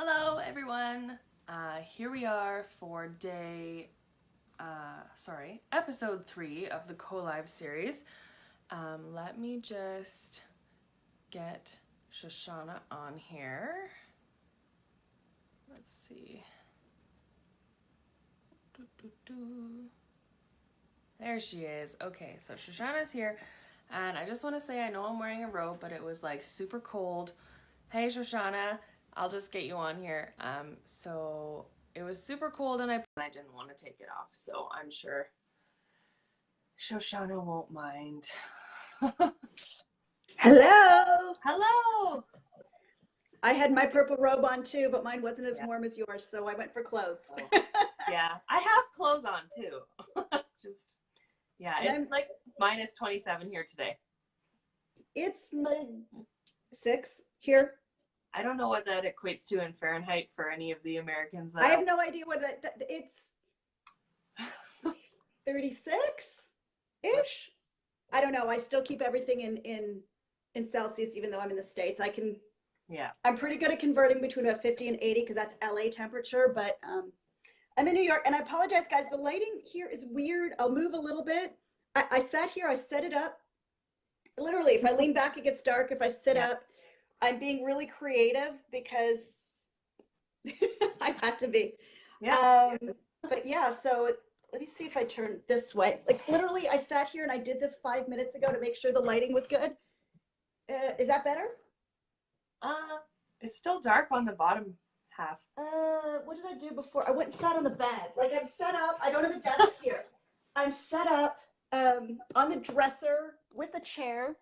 Hello, everyone. Here we are for episode 3 of the Co-Live series. Let me just get Shoshana on here. Let's see. There she is. Okay, so Shoshana's here, and I just want to say I know I'm wearing a robe, but it was like super cold. Hey, Shoshana. I'll just get you on here. So it was super cold and I didn't want to take it off, so I'm sure Shoshana won't mind. Hello. Hello. I had my purple robe on too, but mine wasn't as warm as yours, so I went for clothes. Oh. Yeah, I have clothes on too. It's like minus 27 here today. It's -6 here. I don't know what that equates to in Fahrenheit for any of the Americans. I have no idea what it's 36-ish. I don't know. I still keep everything in Celsius, even though I'm in the States. I'm pretty good at converting between about 50 and 80 because that's LA temperature, but I'm in New York, and I apologize, guys. The lighting here is weird. I'll move a little bit. I sat here, I set it up. Literally, if I lean back, it gets dark. If I sit up, I'm being really creative because I've had to be. But yeah, so let me see if I turn this way. Like literally, I sat here and I did this 5 minutes ago to make sure the lighting was good. Is that better? It's still dark on the bottom half. What did I do before? I went and sat on the bed. Like I'm set up. I don't have a desk here. I'm set up on the dresser with a chair.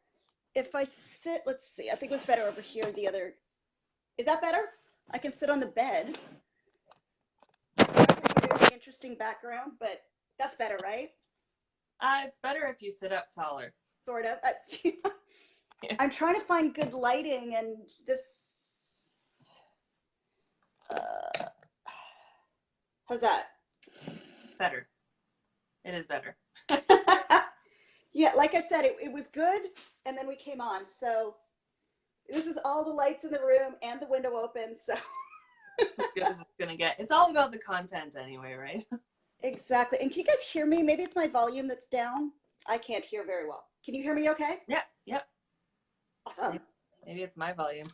If I sit, let's see, I think it was better over here. Is that better? I can sit on the bed. Very interesting background, but that's better, right? It's better if you sit up taller. Sort of. I'm trying to find good lighting, and this. How's that? Better. It is better. Yeah, like I said, it was good, and then we came on. So this is all the lights in the room and the window open. So as good as it's gonna get. It's all about the content anyway, right? Exactly. And can you guys hear me? Maybe it's my volume that's down. I can't hear very well. Can you hear me okay? Yeah. Yep. Awesome. Maybe it's my volume.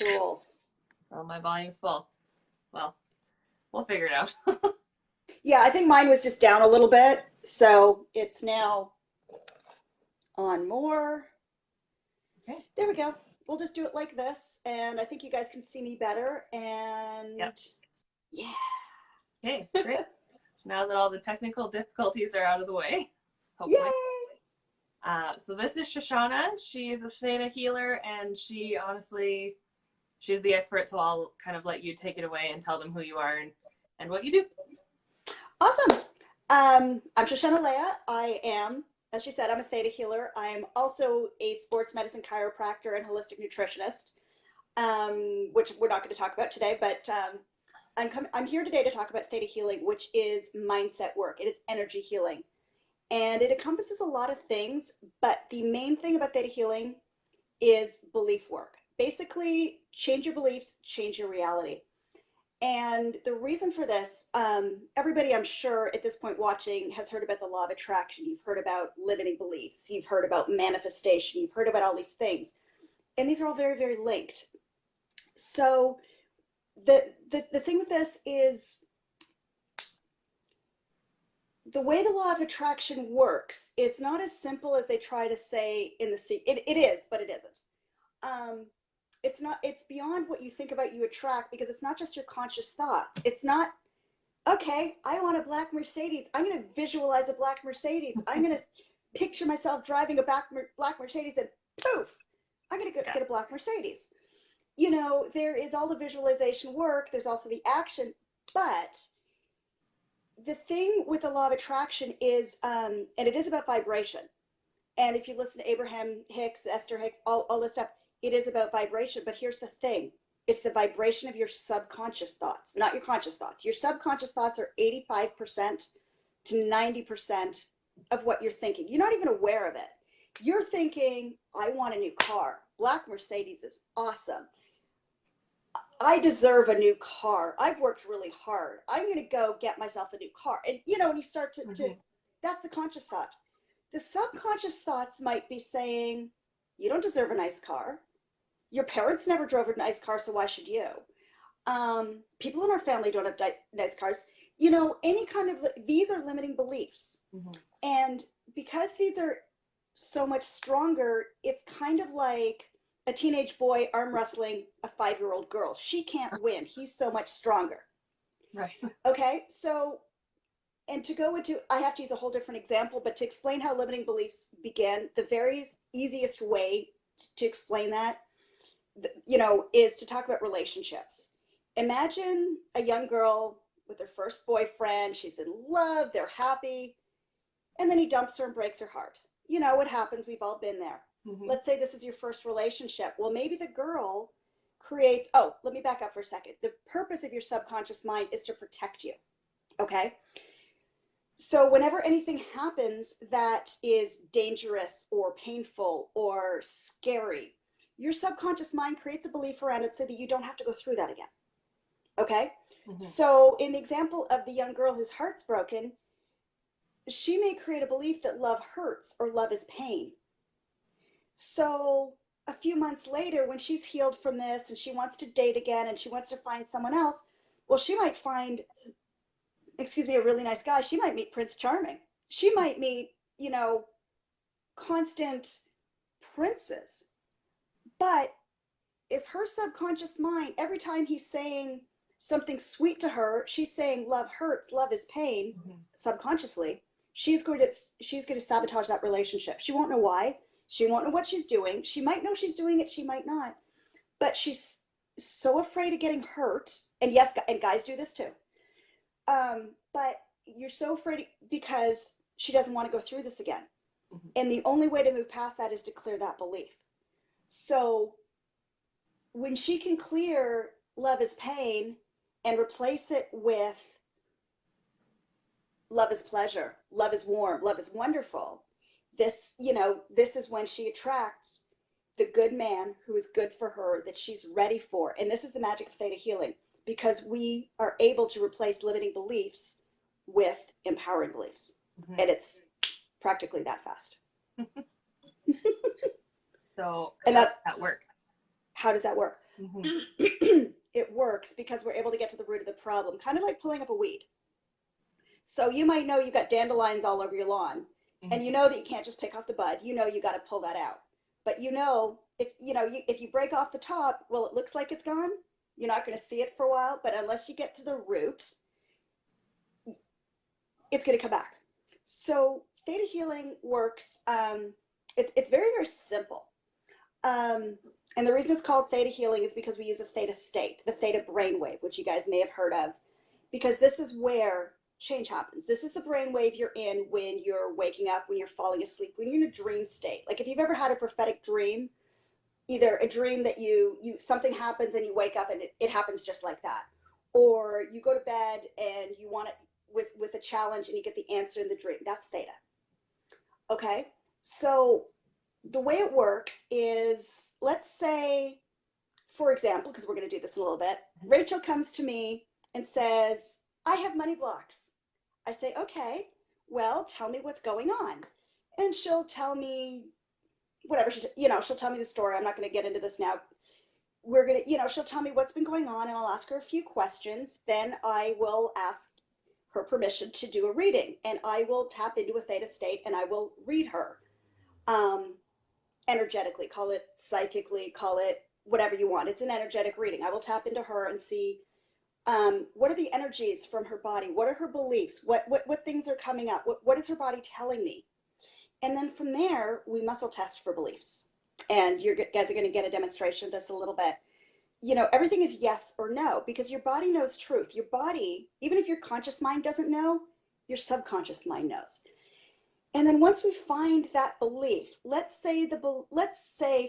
Cool. Well, my volume's full. Well, we'll figure it out. Yeah, I think mine was just down a little bit. So it's now on more. Okay. There we go. We'll just do it like this. And I think you guys can see me better. And yeah. Okay, great. So now that all the technical difficulties are out of the way, hopefully. Yay! So this is Shoshana. She's a Theta healer, and she's the expert, so I'll kind of let you take it away and tell them who you are and what you do. Awesome. I'm Shoshana Leah. I am, as she said, I'm a Theta healer. I'm also a sports medicine chiropractor and holistic nutritionist, which we're not going to talk about today, but I'm here today to talk about Theta healing, which is mindset work. It is energy healing. And it encompasses a lot of things, but the main thing about Theta healing is belief work. Basically, change your beliefs, change your reality. And the reason for this, everybody I'm sure at this point watching has heard about the law of attraction. You've heard about limiting beliefs. You've heard about manifestation. You've heard about all these things. And these are all very, very linked. So the thing with this is the way the law of attraction works, it's not as simple as they try to say in the it is, but it isn't. It's beyond what you think about you attract, because it's not just your conscious thoughts. It's not, okay, I want a black Mercedes. I'm going to visualize a black Mercedes. I'm going to picture myself driving a black Mercedes, and poof, I'm going to get a black Mercedes. You know, there is all the visualization work. There's also the action. But the thing with the law of attraction is, and it is about vibration. And if you listen to Abraham Hicks, Esther Hicks, all this stuff, it is about vibration. But here's the thing. It's the vibration of your subconscious thoughts, not your conscious thoughts. Your subconscious thoughts are 85% to 90% of what you're thinking. You're not even aware of it. You're thinking, I want a new car. Black Mercedes is awesome. I deserve a new car. I've worked really hard. I'm going to go get myself a new car. And, when you start to, that's the conscious thought. The subconscious thoughts might be saying, you don't deserve a nice car. Your parents never drove a nice car, so why should you? People in our family don't have nice cars. Any kind of, these are limiting beliefs. And because these are so much stronger, it's kind of like a teenage boy arm wrestling a 5-year-old girl. She can't win. He's so much stronger. Right. Okay. So, and to go into, I have to use a whole different example, but to explain how limiting beliefs begin, the very easiest way to explain that, is to talk about relationships. Imagine a young girl with her first boyfriend. She's in love. They're happy. And then he dumps her and breaks her heart. You know what happens. We've all been there. Let's say this is your first relationship. Well, maybe the girl creates, let me back up for a second. The purpose of your subconscious mind is to protect you. Okay. So whenever anything happens that is dangerous or painful or scary, your subconscious mind creates a belief around it so that you don't have to go through that again. Okay. So in the example of the young girl whose heart's broken, she may create a belief that love hurts or love is pain. So a few months later, when she's healed from this and she wants to date again and she wants to find someone else, well, she might find, a really nice guy. She might meet Prince Charming. She might meet, constant princes. But if her subconscious mind, every time he's saying something sweet to her, she's saying love hurts, love is pain, subconsciously, she's going to sabotage that relationship. She won't know why. She won't know what she's doing. She might know she's doing it. She might not. But she's so afraid of getting hurt. And yes, and guys do this too. But you're so afraid because she doesn't want to go through this again. And the only way to move past that is to clear that belief. So when she can clear love is pain and replace it with love is pleasure, love is warm, love is wonderful, this is when she attracts the good man who is good for her, that she's ready for. And this is the magic of theta healing, because we are able to replace limiting beliefs with empowering beliefs. And it's practically that fast. So and how does that work? How does that work? It works because we're able to get to the root of the problem, kind of like pulling up a weed. So you might know you've got dandelions all over your lawn, and you know that you can't just pick off the bud. You know you got to pull that out. But if you break off the top, well, it looks like it's gone. You're not going to see it for a while, but unless you get to the root, it's going to come back. So theta healing works. It's very, very simple. And the reason it's called theta healing is because we use a theta state, the theta brainwave, which you guys may have heard of, because this is where change happens. This is the brainwave you're in when you're waking up, when you're falling asleep, when you're in a dream state. Like if you've ever had a prophetic dream, either a dream that you something happens and you wake up and it happens just like that, or you go to bed and you want it with a challenge and you get the answer in the dream. That's theta. Okay, so the way it works is, let's say, for example, because we're going to do this a little bit, Rachel comes to me and says, I have money blocks. I say, okay, well, tell me what's going on. And she'll tell me whatever, she'll tell me the story. I'm not going to get into this now. She'll tell me what's been going on, and I'll ask her a few questions. Then I will ask her permission to do a reading, and I will tap into a theta state and I will read her. Energetically, call it psychically, call it whatever you want. It's an energetic reading. I will tap into her and see what are the energies from her body? What are her beliefs? What things are coming up? What is her body telling me? And then from there, we muscle test for beliefs. And you guys are going to get a demonstration of this a little bit. Everything is yes or no, because your body knows truth. Your body, even if your conscious mind doesn't know, your subconscious mind knows. And then once we find that belief, let's say,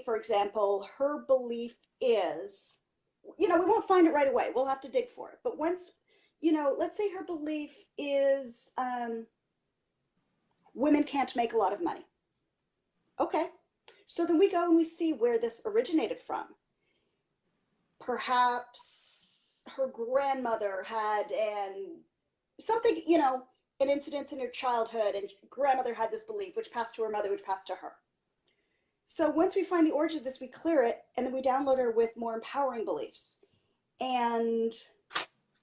for example, her belief is, we won't find it right away. We'll have to dig for it. But once, let's say her belief is women can't make a lot of money. Okay. So then we go and we see where this originated from. perhaps her grandmother had something, an incident in her childhood, and grandmother had this belief, which passed to her mother, which passed to her. So once we find the origin of this, we clear it, and then we download her with more empowering beliefs, and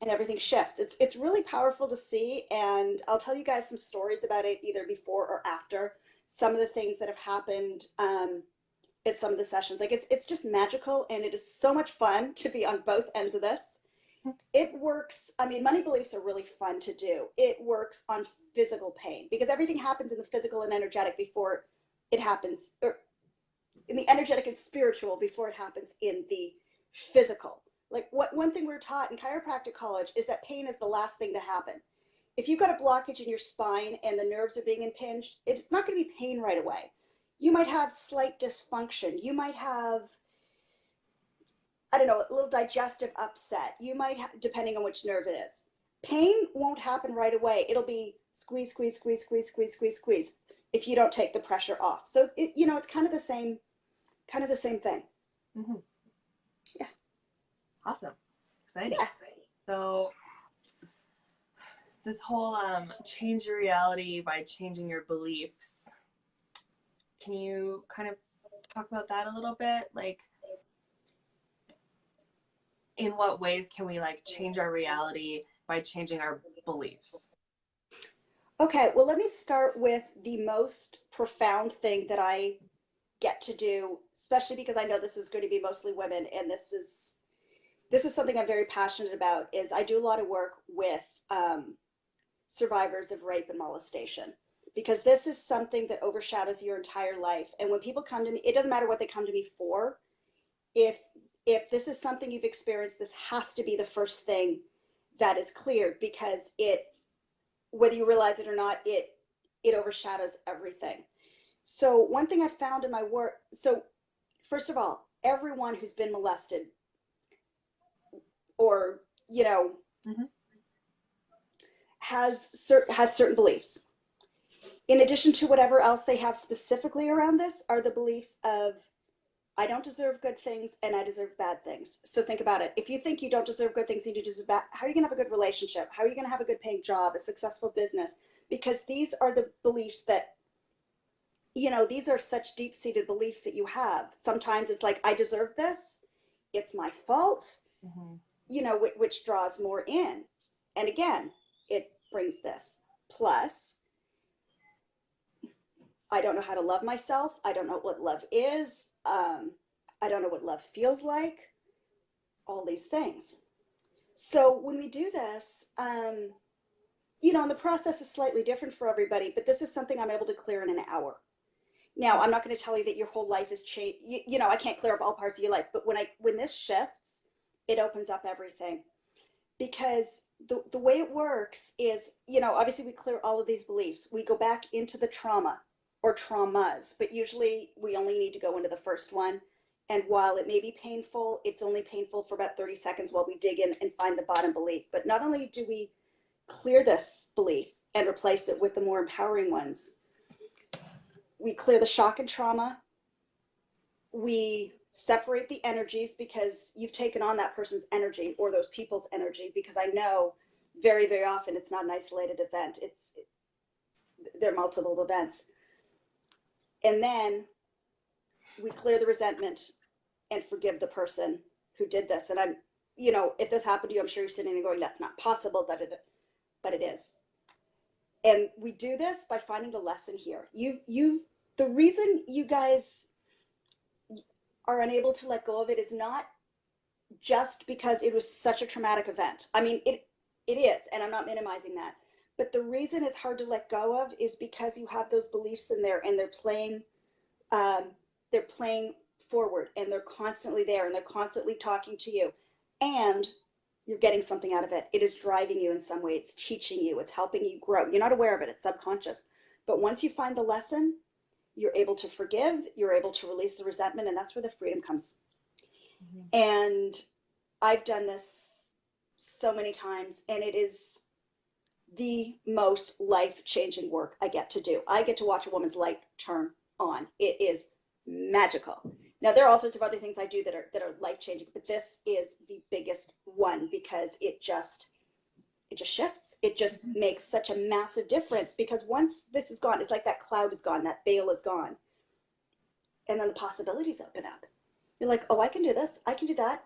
everything shifts. It's really powerful to see, and I'll tell you guys some stories about it either before or after. Some of the things that have happened at some of the sessions, like it's just magical, and it is so much fun to be on both ends of this. It works. I mean, money beliefs are really fun to do. It works on physical pain because everything happens in the physical and energetic before it happens, or in the energetic and spiritual before it happens in the physical. Like one thing we're taught in chiropractic college is that pain is the last thing to happen. If you've got a blockage in your spine and the nerves are being impinged, it's not going to be pain right away. You might have slight dysfunction. You might have, I don't know, a little digestive upset. You might have, depending on which nerve it is. Pain won't happen right away. It'll be squeeze, squeeze, squeeze, squeeze, squeeze, squeeze, squeeze if you don't take the pressure off. So it's kind of the same thing. Mm-hmm. Yeah. Awesome. Exciting. Yeah. So this whole change your reality by changing your beliefs. Can you kind of talk about that a little bit? Like, in what ways can we like change our reality by changing our beliefs? Okay, well, let me start with the most profound thing that I get to do, especially because I know this is going to be mostly women, and this is something I'm very passionate about, is I do a lot of work with survivors of rape and molestation, because this is something that overshadows your entire life. And when people come to me, it doesn't matter what they come to me for. If this is something you've experienced, this has to be the first thing that is cleared, because whether you realize it or not, it overshadows everything. So one thing I found in my work, so first of all, everyone who's been molested or, mm-hmm. has certain beliefs. In addition to whatever else they have specifically around this are the beliefs of, I don't deserve good things and I deserve bad things. So think about it. If you think you don't deserve good things and you deserve bad, how are you going to have a good relationship? How are you going to have a good paying job, a successful business? Because these are the beliefs that, these are such deep-seated beliefs that you have. Sometimes it's like, I deserve this. It's my fault, mm-hmm. Which draws more in. And again, it brings this. Plus, I don't know how to love myself. I don't know what love is. I don't know what love feels like. All these things. So when we do this, and the process is slightly different for everybody, but this is something I'm able to clear in an hour. Now, I'm not going to tell you that your whole life is changed. I can't clear up all parts of your life, but when this shifts, it opens up everything. Because the way it works is, obviously we clear all of these beliefs. We go back into the trauma or traumas, but usually we only need to go into the first one. And while it may be painful, it's only painful for about 30 seconds while we dig in and find the bottom belief. But not only do we clear this belief and replace it with the more empowering ones, we clear the shock and trauma. We separate the energies, because you've taken on that person's energy or those people's energy, because I know very, very often it's not an isolated event. They're multiple events. And then we clear the resentment and forgive the person who did this. And I'm, if this happened to you, I'm sure you're sitting there going, that's not possible, but it is. And we do this by finding the lesson here. The reason you guys are unable to let go of it is not just because it was such a traumatic event. I mean, it is, and I'm not minimizing that. But the reason it's hard to let go of is because you have those beliefs in there, and they're playing forward, and they're constantly there, and they're constantly talking to you, and you're getting something out of it. It is driving you in some way. It's teaching you. It's helping you grow. You're not aware of it. It's subconscious. But once you find the lesson, you're able to forgive. You're able to release the resentment, and that's where the freedom comes. Mm-hmm. And I've done this so many times, and it is the most life-changing work I get to do. I get to watch a woman's light turn on. It is magical. Now there are all sorts of other things I do that are life-changing, but this is the biggest one because it just shifts. It just makes such a massive difference because once this is gone, it's like that cloud is gone, that veil is gone. And then the possibilities open up. You're like, oh, I can do this, I can do that.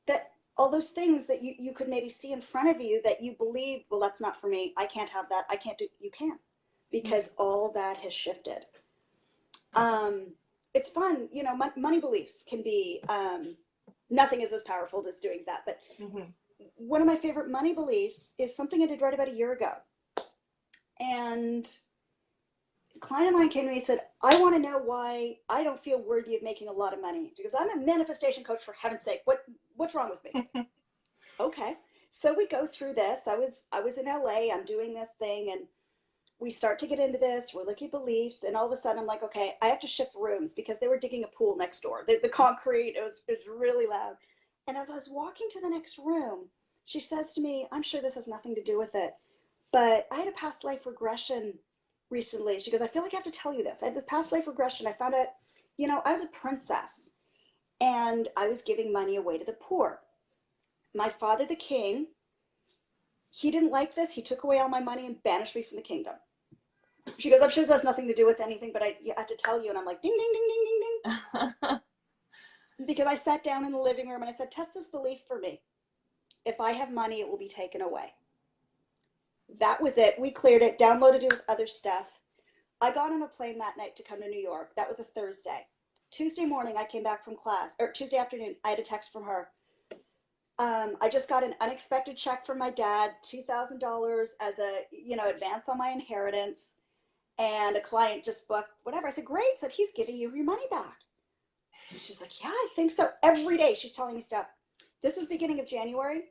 That all those things that you could maybe see in front of you that you believe, well, that's not for me, I can't have that, I can't do, you can, because all that has shifted. It's fun, you know, money beliefs can be, nothing is as powerful as doing that, but one of my favorite money beliefs is something I did right about a year ago. And a client of mine came to me and said, I want to know why I don't feel worthy of making a lot of money. Because I'm a manifestation coach, for heaven's sake. What's wrong with me? Okay. So we go through this. I was in LA, I'm doing this thing, and we start to get into this, we're looking at beliefs, and all of a sudden I'm like, okay, I have to shift rooms because they were digging a pool next door. The concrete, it was really loud. And as I was walking to the next room, she says to me, I'm sure this has nothing to do with it, but I had a past life regression recently. She goes, I feel like I have to tell you this. I had this past life regression. I found out, you know, I was a princess and I was giving money away to the poor. My father, the king, he didn't like this. He took away all my money and banished me from the kingdom. She goes, I'm sure this has nothing to do with anything, but I had to tell you. And I'm like, ding, ding, ding, ding, ding, ding. Because I sat down in the living room and I said, test this belief for me. If I have money, it will be taken away. That was it. We cleared it, downloaded it with other stuff. I got on a plane that night to come to New York. That was a Thursday. Tuesday morning, I came back from class, or Tuesday afternoon, I had a text from her. I just got an unexpected check from my dad, $2,000 as a, you know, advance on my inheritance. And a client just booked whatever. I said, great. Said, he's giving you your money back. And she's like, yeah, I think so. Every day she's telling me stuff. This was beginning of January.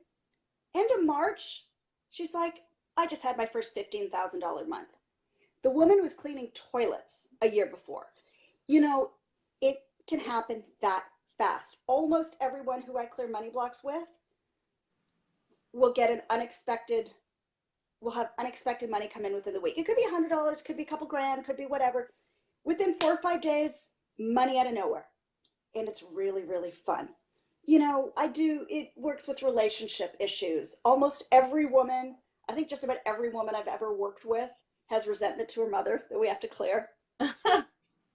End of March, she's like, I just had my first $15,000 month. The woman was cleaning toilets a year before. You know, it can happen that fast. Almost everyone who I clear money blocks with will get an unexpected, will have unexpected money come in within the week. It could be $100, could be a couple grand, could be whatever. Within 4 or 5 days, money out of nowhere. And it's really, really fun. You know, it works with relationship issues. Almost every woman, I think just about every woman I've ever worked with has resentment to her mother that we have to clear.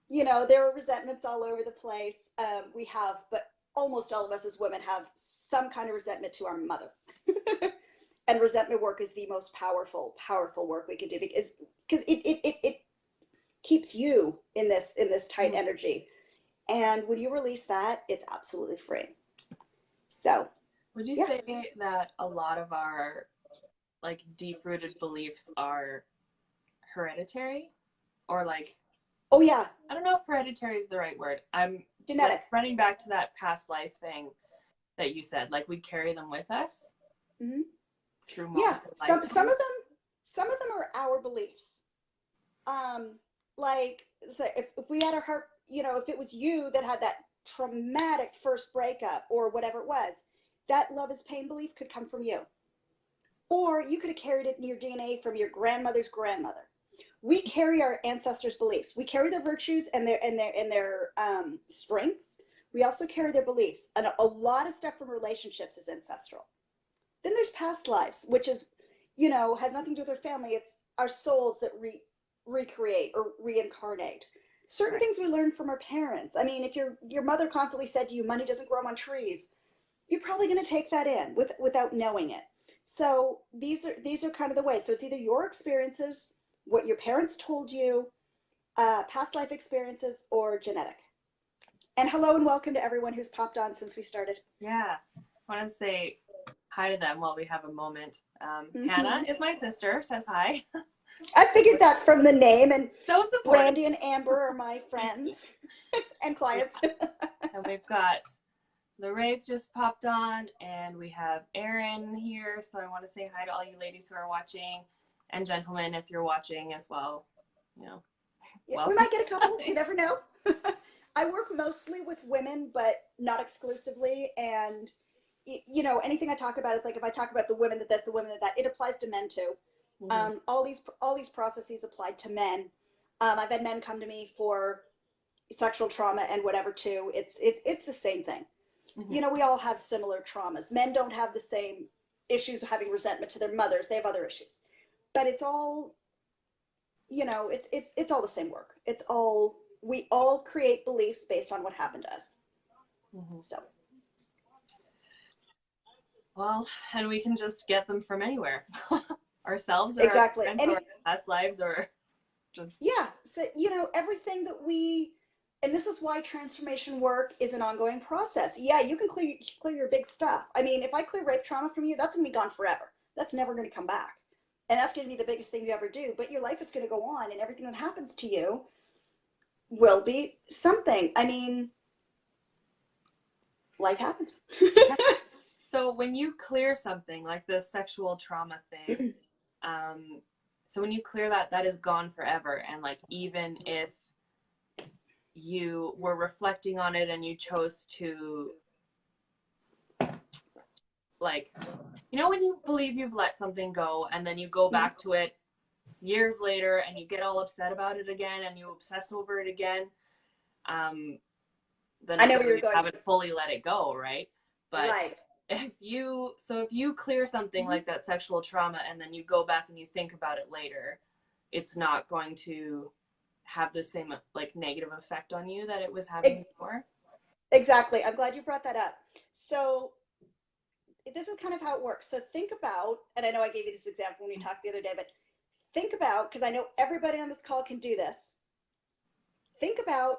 You know, there are resentments all over the place. But almost all of us as women have some kind of resentment to our mother. And resentment work is the most powerful work we can do because it keeps you in this tight energy. And when you release that, it's absolutely free. So, would you say that a lot of our like deep-rooted beliefs are hereditary, or like? Oh yeah. I don't know if hereditary is the right word. I'm genetic. Like, running back to that past life thing that you said, like we carry them with us. Mm-hmm. Through some of them are our beliefs. Like so if we had a heart, you know, if it was you that had that traumatic first breakup or whatever it was, that love is pain belief could come from you. Or you could have carried it in your DNA from your grandmother's grandmother. We carry our ancestors' beliefs. We carry their virtues and their strengths. We also carry their beliefs. And a lot of stuff from relationships is ancestral. Then there's past lives, which is, you know, has nothing to do with our family. It's our souls that recreate or reincarnate. Certain things we learn from our parents. I mean, if your mother constantly said to you, money doesn't grow on trees, you're probably going to take that in without knowing it. So these are kind of the ways. So it's either your experiences, what your parents told you, past life experiences, or genetic. And hello and welcome to everyone who's popped on since we started. Yeah, I want to say hi to them while we have a moment. Hannah is my sister, says hi. I figured that from the name, and so Brandy and Amber are my friends and clients. And we've got Lorraine just popped on, and we have Erin here, so I want to say hi to all you ladies who are watching, and gentlemen if you're watching as well. You know, yeah, we might get a couple, you never know. I work mostly with women, but not exclusively, and you know, anything I talk about is like, if I talk about the women that this, the women that it applies to men too. All these processes applied to men. I've had men come to me for sexual trauma and whatever too, it's the same thing. Mm-hmm. You know, we all have similar traumas. Men don't have the same issues with having resentment to their mothers. They have other issues. But it's all, you know, it's all the same work. It's all, we all create beliefs based on what happened to us. Mm-hmm. So. Well, and we can just get them from anywhere. Ourselves or Exactly. our friends or past lives or just. Yeah. So, you know, everything that we, and this is why transformation work is an ongoing process. Yeah, you can clear your big stuff. I mean, if I clear rape trauma from you, that's going to be gone forever. That's never going to come back. And that's going to be the biggest thing you ever do. But your life is going to go on, and everything that happens to you will be something. I mean, life happens. So when you clear something like the sexual trauma thing, so when you clear that, that is gone forever. And like, even if you were reflecting on it and you chose to, like, you know, when you believe you've let something go and then you go back to it years later and you get all upset about it again and you obsess over it again, then I know where you're going. You haven't fully let it go, right? But right. if you clear something like that sexual trauma and then you go back and you think about it later, it's not going to have the same like negative effect on you that it was having before. Exactly. I'm glad you brought that up. So this is kind of how it works. So think about, and I know I gave you this example when we talked the other day, but think about, because I know everybody on this call can do this. Think about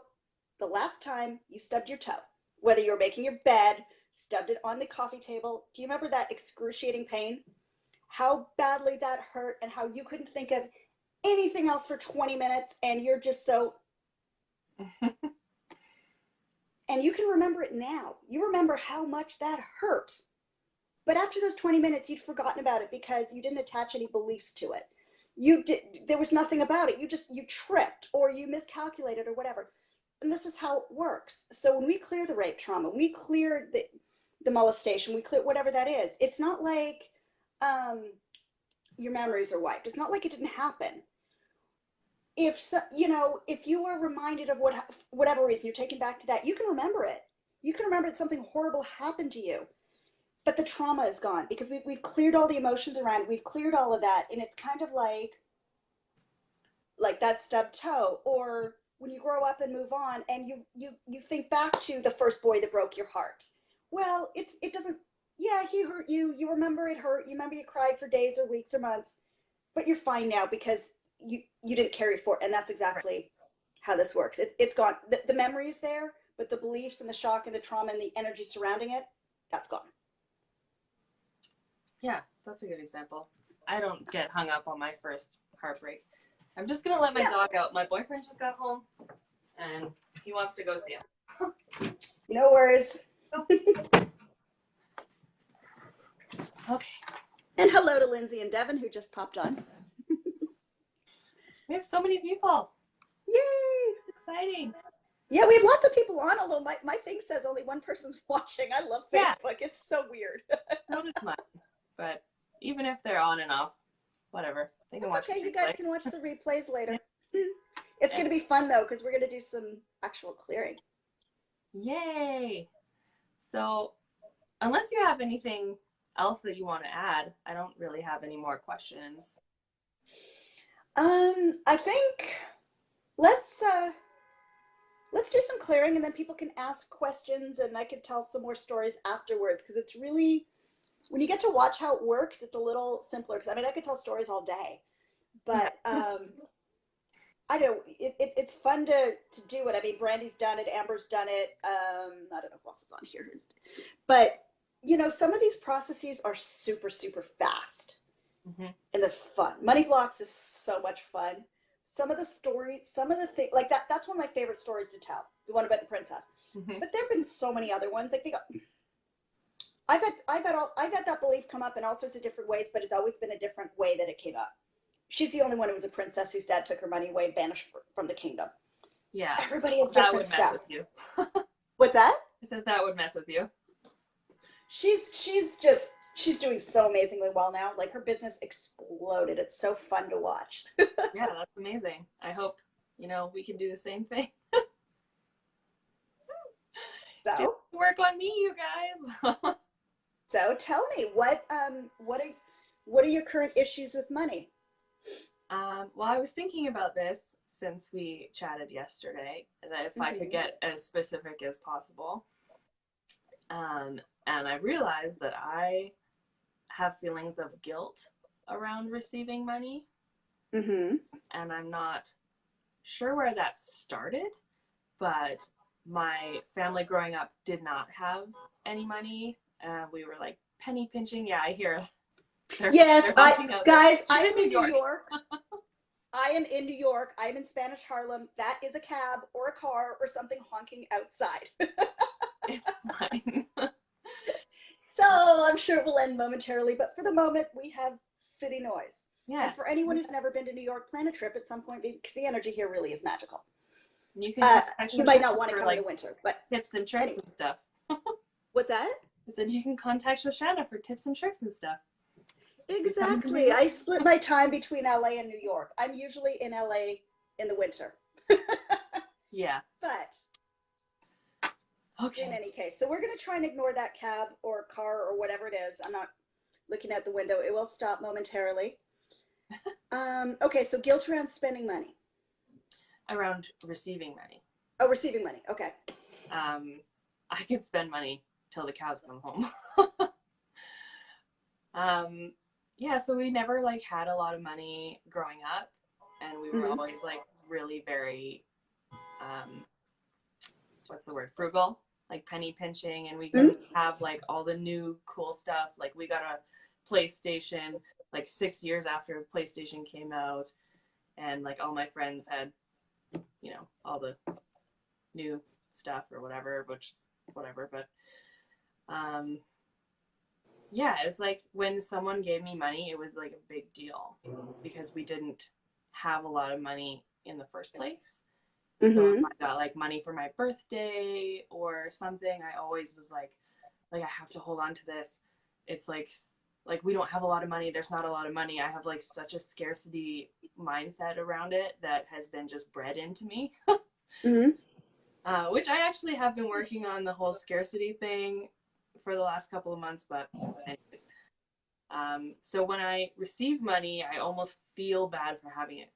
the last time you stubbed your toe, whether you were making your bed, stubbed it on the coffee table. Do you remember that excruciating pain? How badly that hurt and how you couldn't think of anything else for 20 minutes and you're just so... And you can remember it now. You remember how much that hurt. But after those 20 minutes, you'd forgotten about it because you didn't attach any beliefs to it. There was nothing about it. You tripped or you miscalculated or whatever. And this is how it works. So when we clear the rape trauma, when we clear the molestation, we clear whatever that is, it's not like your memories are wiped. It's not like it didn't happen. If you were reminded of whatever reason you're taken back to that, you can remember it. You can remember that something horrible happened to you. But the trauma is gone because we've cleared all the emotions around it. We've cleared all of that. And it's kind of like that stubbed toe, or when you grow up and move on and you think back to the first boy that broke your heart. Well, it doesn't, yeah, he hurt you. You remember it hurt. You remember you cried for days or weeks or months, but you're fine now because you didn't carry it forward. And that's exactly how this works. It's gone. The memory is there, but the beliefs and the shock and the trauma and the energy surrounding it, that's gone. Yeah, that's a good example. I don't get hung up on my first heartbreak. I'm just going to let my dog out. My boyfriend just got home, and he wants to go see him. No worries. Okay. And hello to Lindsay and Devin, who just popped on. We have so many people. Yay! Exciting. Yeah, we have lots of people on, although my thing says only one person's watching. I love Facebook. Yeah. It's so weird. So does mine. But even if they're on and off, whatever. They can watch. Okay, you guys can watch the replays later. It's going to be fun, though, because we're going to do some actual clearing. Yay! So, unless you have anything else that you want to add, I don't really have any more questions. I think let's do some clearing, and then people can ask questions, and I can tell some more stories afterwards, because it's really, when you get to watch how it works, it's a little simpler. Because I mean, I could tell stories all day, but I don't. It's fun to do it. I mean, Brandy's done it, Amber's done it. I don't know who else is on here, but some of these processes are super, super fast, and they're fun. Money Blocks is so much fun. Some of the stories, some of the things like that. That's one of my favorite stories to tell. The one about the princess. But there have been so many other ones. I think I've had that belief come up in all sorts of different ways, but it's always been a different way that it came up. She's the only one who was a princess whose dad took her money away and banished from the kingdom. Yeah. Everybody has different stuff. That would mess with you. What's that? I said that would mess with you. She's doing so amazingly well now. Like, her business exploded. It's so fun to watch. Yeah, that's amazing. I hope, we can do the same thing. So, Work on me, you guys. so tell me what are your current issues with money? Well, I was thinking about this since we chatted yesterday, that if I could get as specific as possible. And I realized that I have feelings of guilt around receiving money. Mm-hmm. And I'm not sure where that started, but my family growing up did not have any money. We were like penny pinching. Yeah, I hear. Yes, guys, I am in New York. York. I am in New York. I'm in Spanish Harlem. That is a cab or a car or something honking outside. It's fine. So I'm sure it will end momentarily, but for the moment, we have city noise. Yeah. And for anyone who's never been to New York, plan a trip at some point because the energy here really is magical. You can you might not want to come in the winter, but tips and tricks and stuff. What's that? I said you can contact Shoshana for tips and tricks and stuff. Exactly. I split my time between LA and New York. I'm usually in LA in the winter. Yeah. But okay. In any case, so we're going to try and ignore that cab or car or whatever it is. I'm not looking at the window. It will stop momentarily. Okay, so guilt around spending money. Around receiving money. Oh, receiving money. Okay. I could spend money till the cows come home. Yeah, so we never like had a lot of money growing up, and we were always like really very, what's the word? Frugal, like penny pinching, and we couldn't have like all the new cool stuff. Like we got a PlayStation like 6 years after PlayStation came out, and like all my friends had, you know, all the new stuff or whatever, which is whatever, but yeah, it's like when someone gave me money, it was like a big deal because we didn't have a lot of money in the first place. So if I got like money for my birthday or something, I always was like I have to hold on to this. It's like we don't have a lot of money. There's not a lot of money. I have like such a scarcity mindset around it that has been just bred into me. Which I actually have been working on the whole scarcity thing for the last couple of months, but anyways. So when I receive money, I almost feel bad for having it.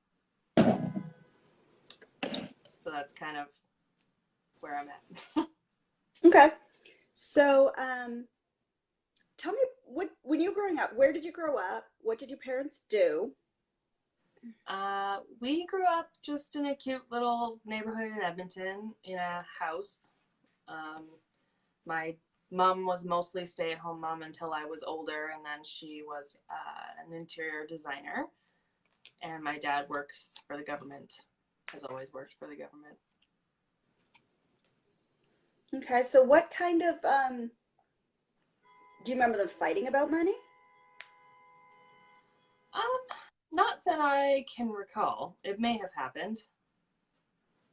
So that's kind of where I'm at. Okay. So tell me, when you were growing up, where did you grow up? What did your parents do? We grew up just in a cute little neighborhood in Edmonton in a house. My mom was mostly stay-at-home mom until I was older, and then she was an interior designer. And my dad works for the government, has always worked for the government. Okay, so what kind of, do you remember them fighting about money? Not that I can recall. It may have happened,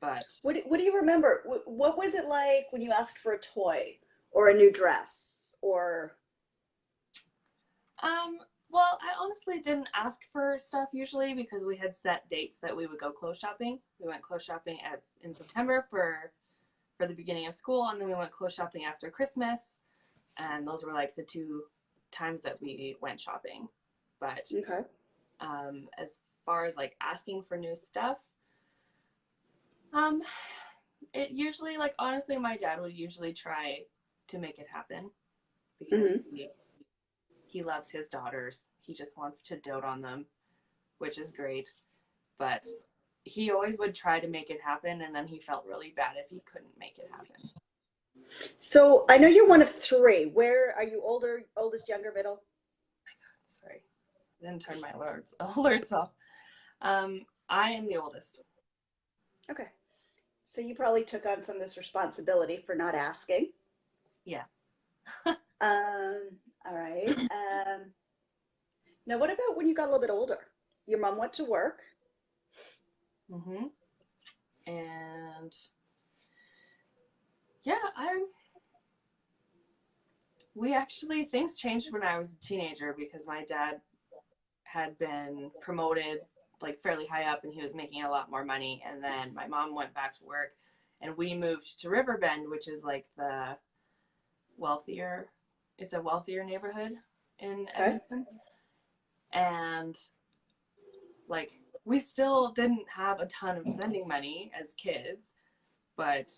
but... What do you remember? What was it like when you asked for a toy or a new dress or... Well, I honestly didn't ask for stuff usually because we had set dates that we would go clothes shopping. We went clothes shopping in September for the beginning of school, and then we went clothes shopping after Christmas, and those were like the 2 times that we went shopping. But okay. As far as like asking for new stuff, it usually, like, honestly, my dad would usually try to make it happen because he loves his daughters. He just wants to dote on them, which is great. But he always would try to make it happen, and then he felt really bad if he couldn't make it happen. So I know you're one of 3. Where are you? Older, oldest, younger, middle? Oh my God, sorry. I didn't turn my alerts off. I am the oldest. Okay. So you probably took on some of this responsibility for not asking. Yeah. All right. Now, what about when you got a little bit older? Your mom went to work. And yeah, things changed when I was a teenager because my dad had been promoted like fairly high up and he was making a lot more money. And then my mom went back to work and we moved to Riverbend, which is like the wealthier, it's a wealthier neighborhood in Okay. Edmonton. And like we still didn't have a ton of spending money as kids, but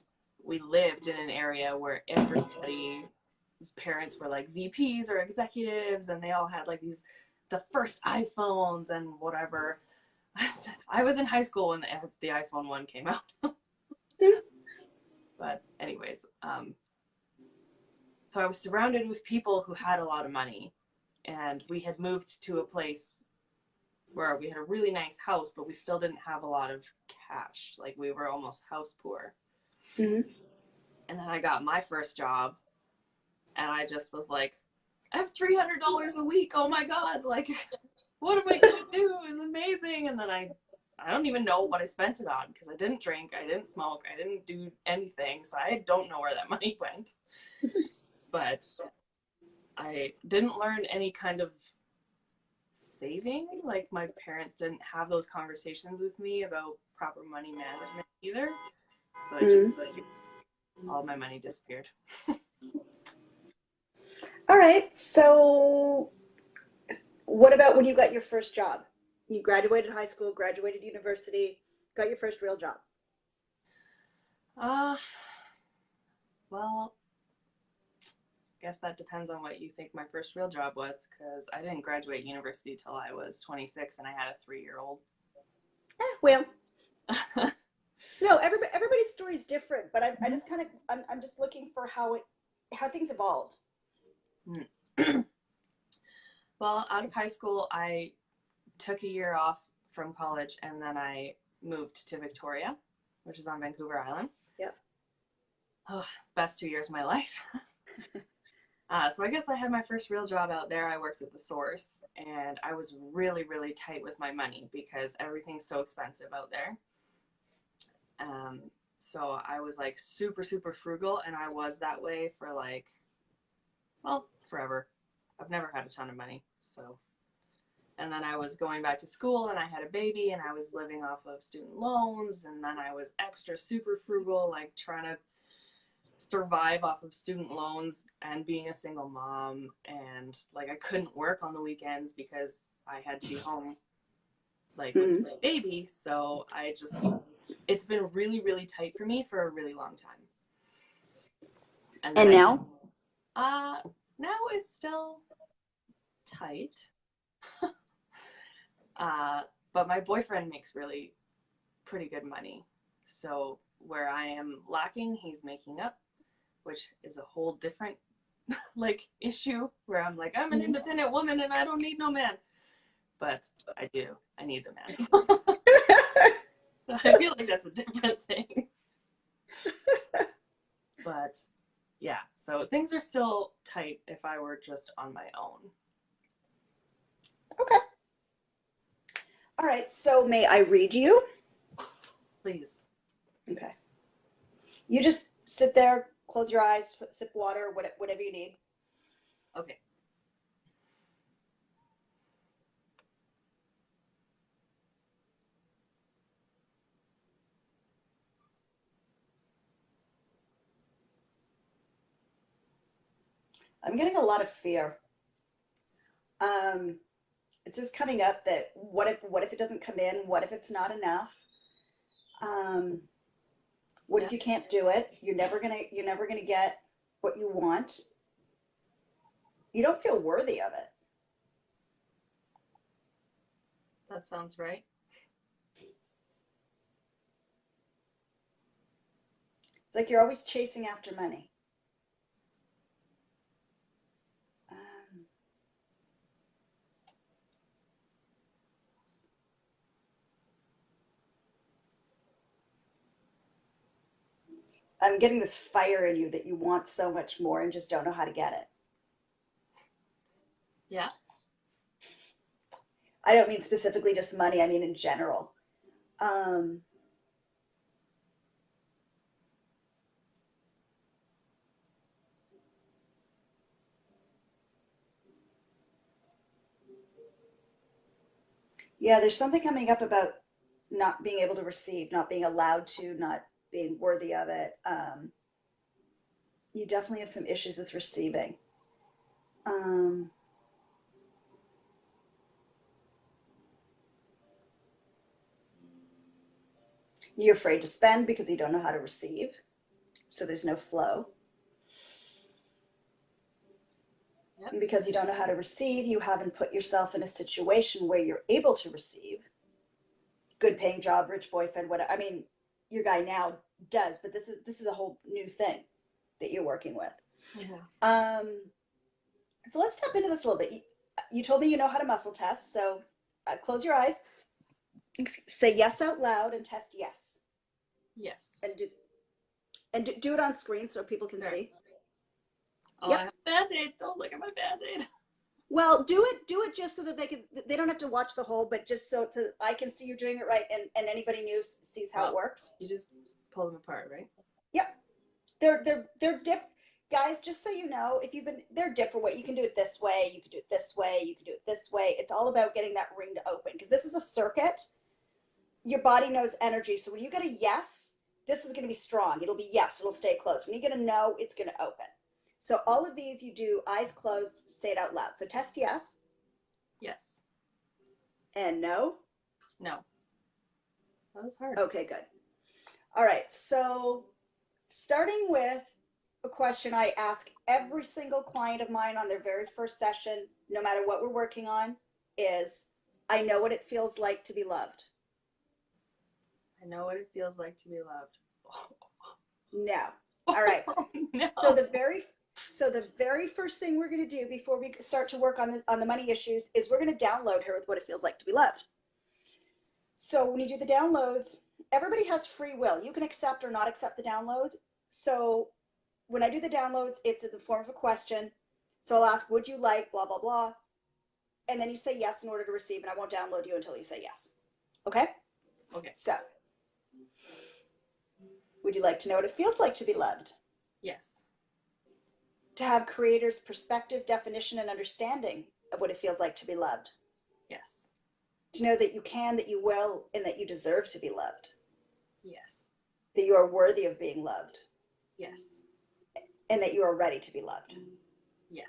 we lived in an area where everybody's parents were like VPs or executives, and they all had like the first iPhones and whatever. I was in high school when the iPhone 1 came out. But anyways, so I was surrounded with people who had a lot of money, and we had moved to a place where we had a really nice house, but we still didn't have a lot of cash. Like we were almost house poor. Mm-hmm. And then I got my first job, and I just was like, I have $300 a week. Oh my God. Like, what am I going to do? It's amazing. And then I don't even know what I spent it on, because I didn't drink, I didn't smoke, I didn't do anything. So I don't know where that money went. But I didn't learn any kind of saving. Like my parents didn't have those conversations with me about proper money management either. So it just like all my money disappeared. All right. So what about when you got your first job? You graduated high school, graduated university, got your first real job. Well, I guess that depends on what you think my first real job was, because I didn't graduate university till I was 26, and I had a 3-year-old. Well, no, everybody's story is different, but I just kind of I'm just looking for how things evolved. Well, out of high school, I took a year off from college, and then I moved to Victoria, which is on Vancouver Island. Yep. Oh, best 2 years of my life. So I guess I had my first real job out there. I worked at the Source, and I was really, really tight with my money because everything's so expensive out there. So I was like super, super frugal, and I was that way for like, well, forever. I've never had a ton of money, so. And then I was going back to school, and I had a baby, and I was living off of student loans, and then I was extra super frugal, like trying to survive off of student loans and being a single mom. And like I couldn't work on the weekends because I had to be home like with my baby. So it's been really, really tight for me for a really long time. And now? Now it's still tight. But my boyfriend makes really pretty good money. So where I am lacking, he's making up, which is a whole different like issue, where I'm like, I'm an independent woman and I don't need no man. But I do. I need the man. I feel like that's a different thing. But yeah, so things are still tight if I were just on my own. Okay. All right, so may I read you? Please. Okay. You just sit there, close your eyes, sip water, whatever you need. Okay. I'm getting a lot of fear. It's just coming up that what if it doesn't come in? What if it's not enough? What if you can't do it? You're never gonna get what you want. You don't feel worthy of it. That sounds right. It's like you're always chasing after money. I'm getting this fire in you that you want so much more and just don't know how to get it. Yeah. I don't mean specifically just money, I mean in general. Yeah, there's something coming up about not being able to receive, not being allowed to, not being worthy of it. You definitely have some issues with receiving. You're afraid to spend because you don't know how to receive. So there's no flow. Yep. And because you don't know how to receive, you haven't put yourself in a situation where you're able to receive. Good paying job, rich boyfriend, whatever. I mean, your guy now does, but this is a whole new thing that you're working with. Mm-hmm. So let's tap into this a little bit. You told me you know how to muscle test, so close your eyes, say yes out loud, and test yes. Yes. And do it on screen so people can see. Oh, yep. I have a Band-Aid. Don't look at my Band-Aid. Well, do it just so that they don't have to watch the whole, but just so that I can see you doing it right, and anybody new sees how it works. You just pull them apart, right? Yep. They're different. Guys, just so you know, they're different. You can do it this way, you can do it this way, you can do it this way. It's all about getting that ring to open, because this is a circuit. Your body knows energy. So when you get a yes, this is going to be strong. It'll be yes, it'll stay closed. When you get a no, it's going to open. So all of these you do eyes closed, say it out loud. So test yes. Yes. And no. No. That was hard. Okay, good. All right. So starting with a question I ask every single client of mine on their very first session, no matter what we're working on, is, I know what it feels like to be loved. I know what it feels like to be loved. No. All right. No. So the very first thing we're going to do before we start to work on the money issues is we're going to download her with what it feels like to be loved. So when you do the downloads, everybody has free will. You can accept or not accept the download. So when I do the downloads, it's in the form of a question. So I'll ask, would you like blah, blah, blah. And then you say yes in order to receive, and I won't download you until you say yes. Okay? Okay. So would you like to know what it feels like to be loved? Yes. To have creator's perspective, definition, and understanding of what it feels like to be loved. Yes. To know that you can, that you will, and that you deserve to be loved. Yes. That you are worthy of being loved. Yes. And that you are ready to be loved. Yes.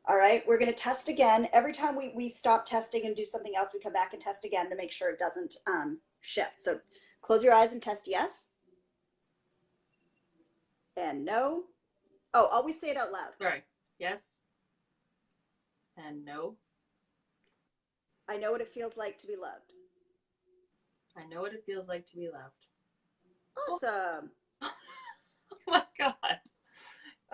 All right, we're going to test again. Every time we stop testing and do something else, we come back and test again to make sure it doesn't shift. So close your eyes and test yes. And no. Oh, always say it out loud. Sorry. Yes. And no. I know what it feels like to be loved. I know what it feels like to be loved. Awesome. Oh my God.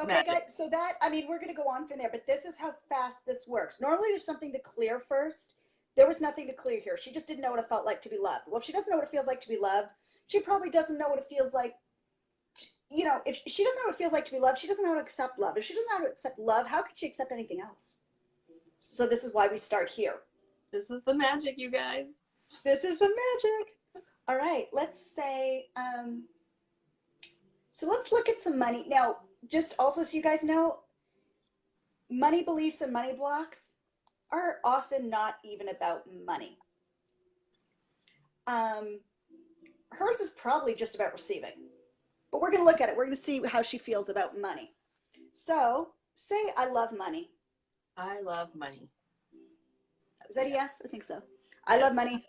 Okay, guys, so that, I mean, we're going to go on from there, but this is how fast this works. Normally there's something to clear first. There was nothing to clear here. She just didn't know what it felt like to be loved. Well, if she doesn't know what it feels like to be loved, she probably doesn't know what it feels like. If she doesn't know what it feels like to be loved, she doesn't know how to accept love. If she doesn't know how to accept love, how can she accept anything else? So this is why we start here. This is the magic, you guys. This is the magic. All right, let's say, so let's look at some money. Now, just also so you guys know, money beliefs and money blocks are often not even about money. Hers is probably just about receiving. But we're going to look at it. We're going to see how she feels about money. So say, I love money. I love money. Is that a yes? I think so. I love money.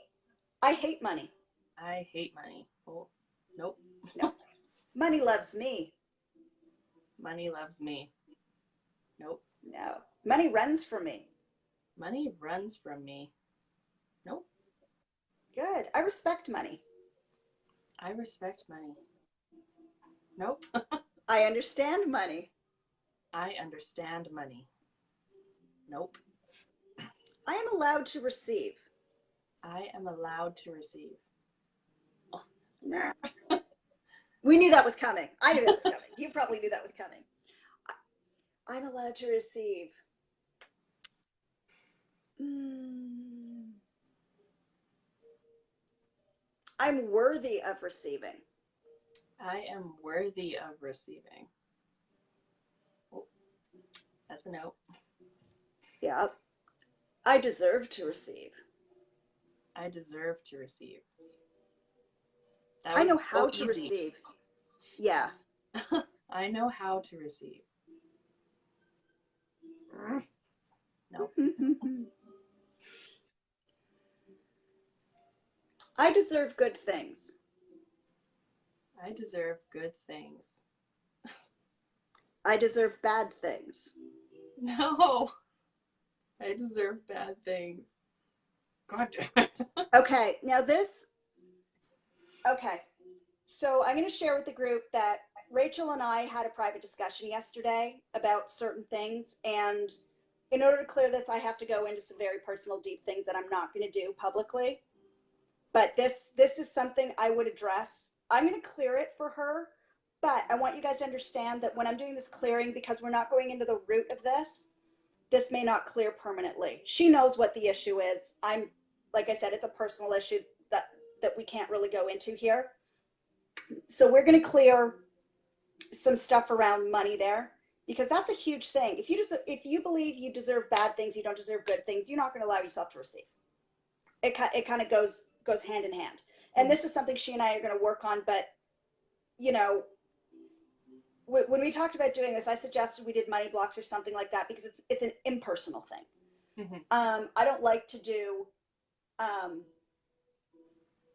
I hate money. I hate money. Oh, nope. No. Money loves me. Money loves me. Nope. No. Money runs from me. Money runs from me. Nope. Good. I respect money. I respect money. Nope. I understand money. I understand money. Nope. I am allowed to receive. I am allowed to receive. Oh. Nah. We knew that was coming. I knew that was coming. You probably knew that was coming. I'm allowed to receive. I'm worthy of receiving. I am worthy of receiving. Oh, that's a no. Yeah. I deserve to receive. I deserve to receive. That I was know so how to easy. receive. Yeah. I know how to receive. No. I deserve good things. I deserve good things. I deserve bad things. No. I deserve bad things. God damn it. Okay, now this, okay. So I'm going to share with the group that Rachel and I had a private discussion yesterday about certain things. And in order to clear this, I have to go into some very personal, deep things that I'm not going to do publicly. But this is something I would address. I'm going to clear it for her. But I want you guys to understand that when I'm doing this clearing, because we're not going into the root of this may not clear permanently. She knows what the issue is. Like I said, it's a personal issue that we can't really go into here. So we're going to clear some stuff around money there, because that's a huge thing. If you believe you deserve bad things, you don't deserve good things, you're not going to allow yourself to receive. It kind of goes hand in hand. And this is something she and I are going to work on. But you know, when we talked about doing this, I suggested we did money blocks or something like that, because it's an impersonal thing. Mm-hmm. I don't like to do,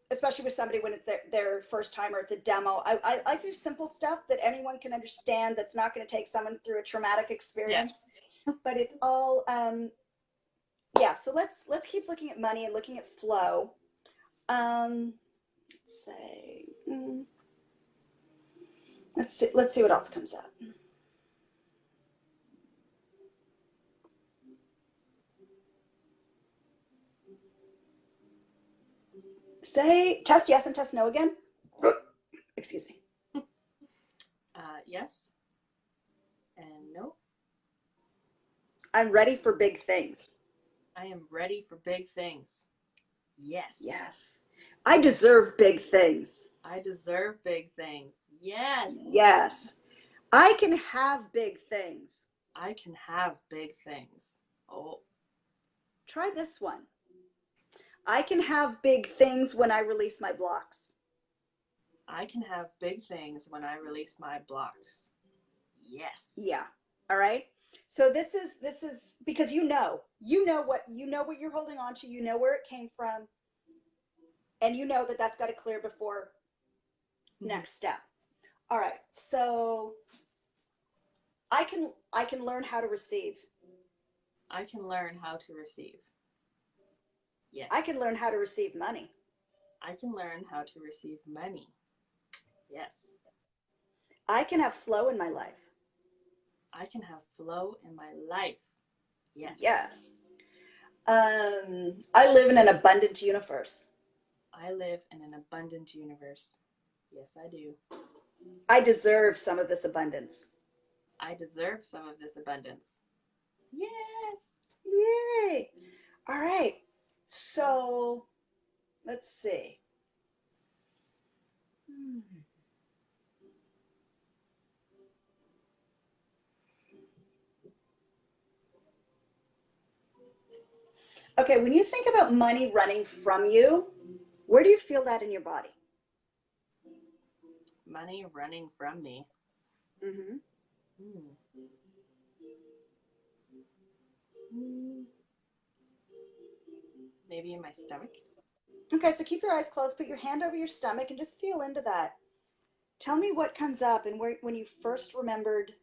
especially with somebody when it's their first time or it's a demo. I like to do simple stuff that anyone can understand, that's not going to take someone through a traumatic experience. Yeah. But it's all, yeah. So let's keep looking at money and looking at flow. Let's say, let's see what else comes up. Say test yes and test no again. Excuse me. Yes. And no. I'm ready for big things. I am ready for big things. Yes. Yes. I deserve big things. I deserve big things. Yes. Yes. I can have big things. I can have big things. Oh. Try this one. I can have big things when I release my blocks. I can have big things when I release my blocks. Yes. Yeah. All right. So this is because you know what you're holding on to, you know where it came from, and you know that that's got to clear before next step. All right. So I can learn how to receive. I can learn how to receive. Yes. I can learn how to receive money. I can learn how to receive money. Yes. I can have flow in my life. I can have flow in my life. Yes. Yes. I live in an abundant universe. I live in an abundant universe. Yes, I do. I deserve some of this abundance. I deserve some of this abundance. Yes. Yay. All right. So let's see. Okay, when you think about money running from you, where do you feel that in your body? Money running from me. Mm-hmm. Maybe in my stomach. Okay, so keep your eyes closed, put your hand over your stomach, and just feel into that. Tell me what comes up and when you first remembered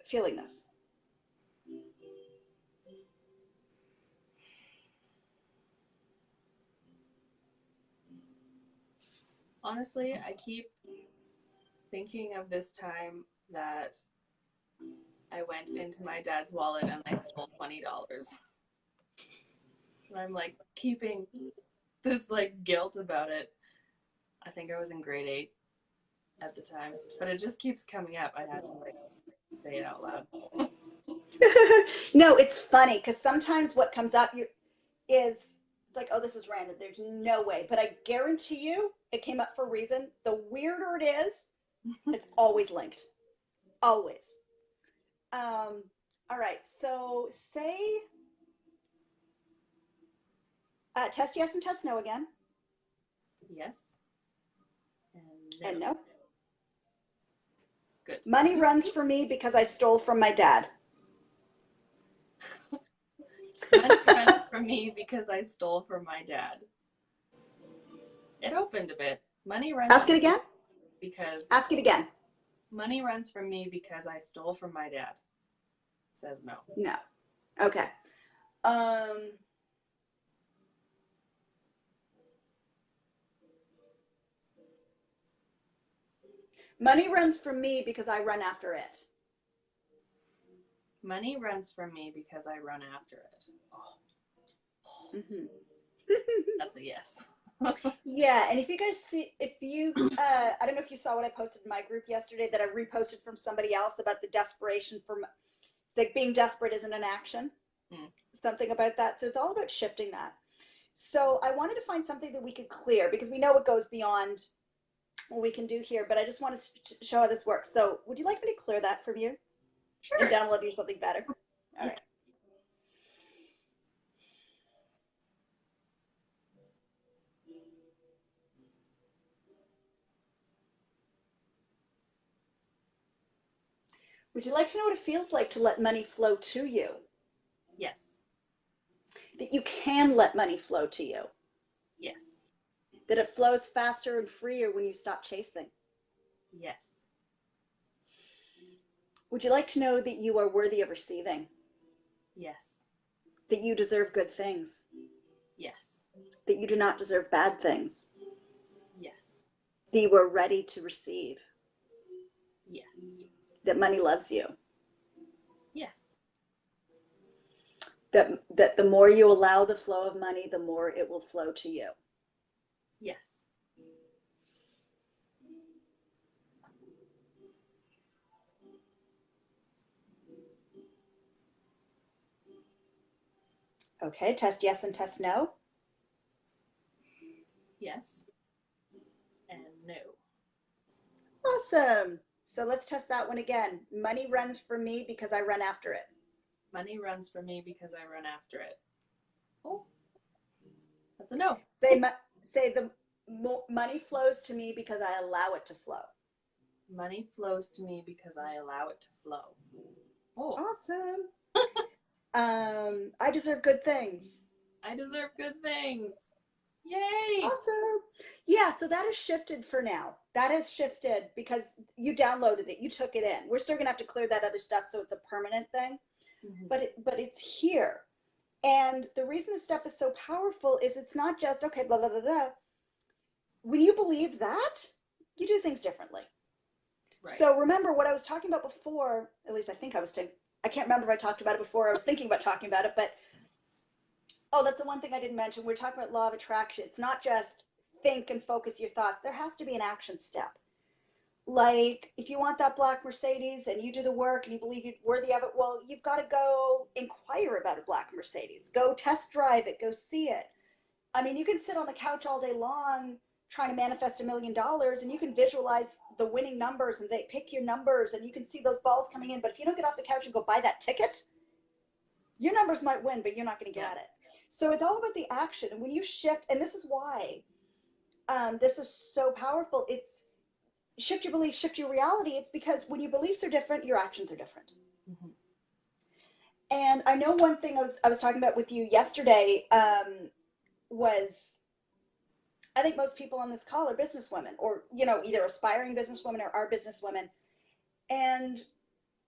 feeling this. Honestly, I keep thinking of this time that I went into my dad's wallet and I stole $20. And I'm like keeping this like guilt about it. I think I was in grade 8 at the time, but it just keeps coming up. I had to like say it out loud. No, it's funny because sometimes what comes up is it's like, oh, this is random. There's no way. But I guarantee you it came up for a reason. The weirder it is, it's always linked. Always. All right. So say test yes and test no again. Yes. And And no. no. Good. Money runs for me because I stole from my dad. Money runs from me because I stole from my dad. It opened a bit. Money runs Ask it from me again. because Ask it again. money runs from me because I stole from my dad. It says no. No. Okay. Um, Money runs from me because I run after it. Money runs from me because I run after it. Oh. Mm-hmm. That's a yes. Yeah, and if you guys see, I don't know if you saw what I posted in my group yesterday that I reposted from somebody else about the desperation for, it's like being desperate isn't an action, something about that. So it's all about shifting that. So I wanted to find something that we could clear because we know it goes beyond what we can do here, but I just want to show how this works. So would you like me to clear that from you and Sure. download you something better? All Yeah. right. Would you like to know what it feels like to let money flow to you? Yes. That you can let money flow to you? Yes. That it flows faster and freer when you stop chasing? Yes. Would you like to know that you are worthy of receiving? Yes. That you deserve good things? Yes. That you do not deserve bad things? Yes. That you are ready to receive? Yes. That money loves you? Yes. That the more you allow the flow of money, the more it will flow to you? Yes. Okay, test yes and test no. Yes. And no. Awesome. So let's test that one again. Money runs for me because I run after it. Money runs for me because I run after it. Oh, that's a no. Say the money flows to me because I allow it to flow. Money flows to me because I allow it to flow. Oh. Awesome. I deserve good things. I deserve good things. Yay! Awesome. Yeah, so that has shifted for now. That has shifted because you downloaded it, you took it in. We're still gonna have to clear that other stuff so it's a permanent thing, but it's here. And the reason this stuff is so powerful is it's not just okay, blah blah blah blah. When you believe that, you do things differently. Right. So remember what I was talking about before, at least I think I can't remember if I talked about it before. I was thinking about talking about it, but oh, that's the one thing I didn't mention. We're talking about law of attraction. It's not just think and focus your thoughts. There has to be an action step. Like if you want that black Mercedes and you do the work and you believe you're worthy of it, well, you've got to go inquire about a black Mercedes. Go test drive it. Go see it. I mean, you can sit on the couch all day long trying to manifest $1 million and you can visualize the winning numbers and they pick your numbers and you can see those balls coming in. But if you don't get off the couch and go buy that ticket, your numbers might win, but you're not going to get it. So it's all about the action. And when you shift, and this is why this is so powerful, it's shift your belief, shift your reality. It's because when your beliefs are different, your actions are different. Mm-hmm. And I know one thing I was talking about with you yesterday was I think most people on this call are businesswomen or, either aspiring businesswomen or are businesswomen. And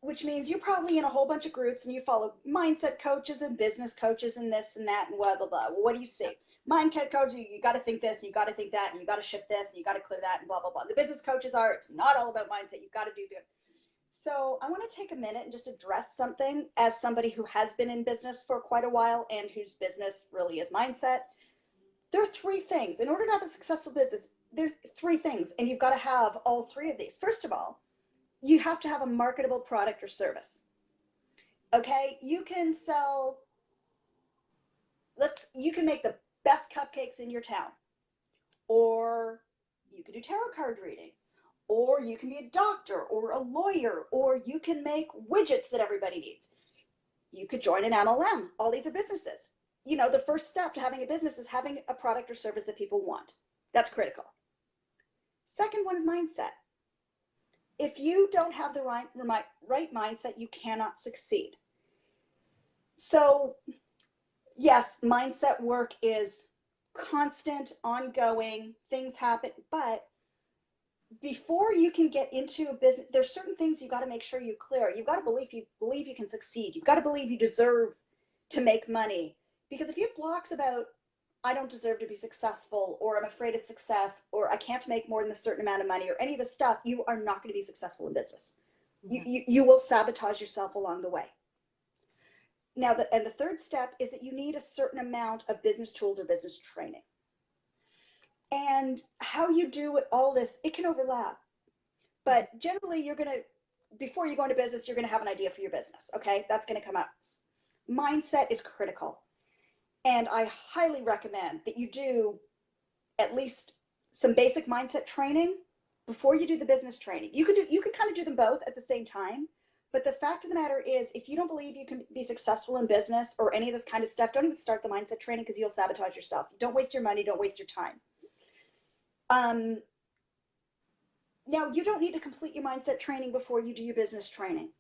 which means you're probably in a whole bunch of groups and you follow mindset coaches and business coaches and this and that and blah, blah, blah. Well, what do you see? Mindset coach, you got to think this and you got to think that and you got to shift this and you got to clear that and blah, blah, blah. The business coaches it's not all about mindset. You've got to do that. So I want to take a minute and just address something as somebody who has been in business for quite a while and whose business really is mindset. There are three things. In order to have a successful business, there are three things, and you've got to have all three of these. First of all, you have to have a marketable product or service. Okay, you can you can make the best cupcakes in your town, or you can do tarot card reading, or you can be a doctor or a lawyer, or you can make widgets that everybody needs. You could join an MLM. All these are businesses. You know, the first step to having a business is having a product or service that people want. That's critical. Second one is mindset. If you don't have the right mindset, you cannot succeed. So yes, mindset work is constant, ongoing, things happen, but before you can get into a business, there's certain things you got to make sure you clear. You've got to believe you can succeed. You've got to believe you deserve to make money. Because if you have blocks about, I don't deserve to be successful, or I'm afraid of success, or I can't make more than a certain amount of money, or any of this stuff, you are not going to be successful in business. You will sabotage yourself along the way. Now, the third step is that you need a certain amount of business tools or business training. And how you do all this, it can overlap. But generally, before you go into business, you're going to have an idea for your business. Okay, that's going to come up. Mindset is critical. And I highly recommend that you do at least some basic mindset training before you do the business training. You can kind of do them both at the same time. But the fact of the matter is, if you don't believe you can be successful in business or any of this kind of stuff, don't even start the mindset training, because you'll sabotage yourself. Don't waste your money. Don't waste your time. Now, you don't need to complete your mindset training before you do your business training,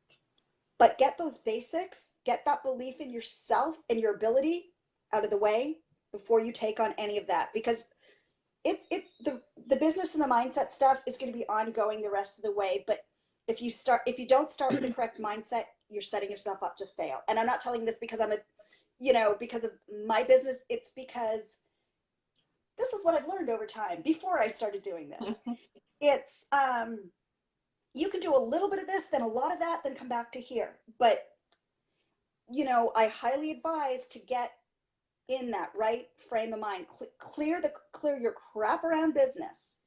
but get those basics, get that belief in yourself and your ability out of the way before you take on any of that, because it's the business and the mindset stuff is going to be ongoing the rest of the way. But if you don't start with the correct mindset, you're setting yourself up to fail. And I'm not telling this because because of my business. It's because this is what I've learned over time before I started doing this. It's you can do a little bit of this, then a lot of that, then come back to here. But I highly advise to get in that right frame of mind. Clear your crap around business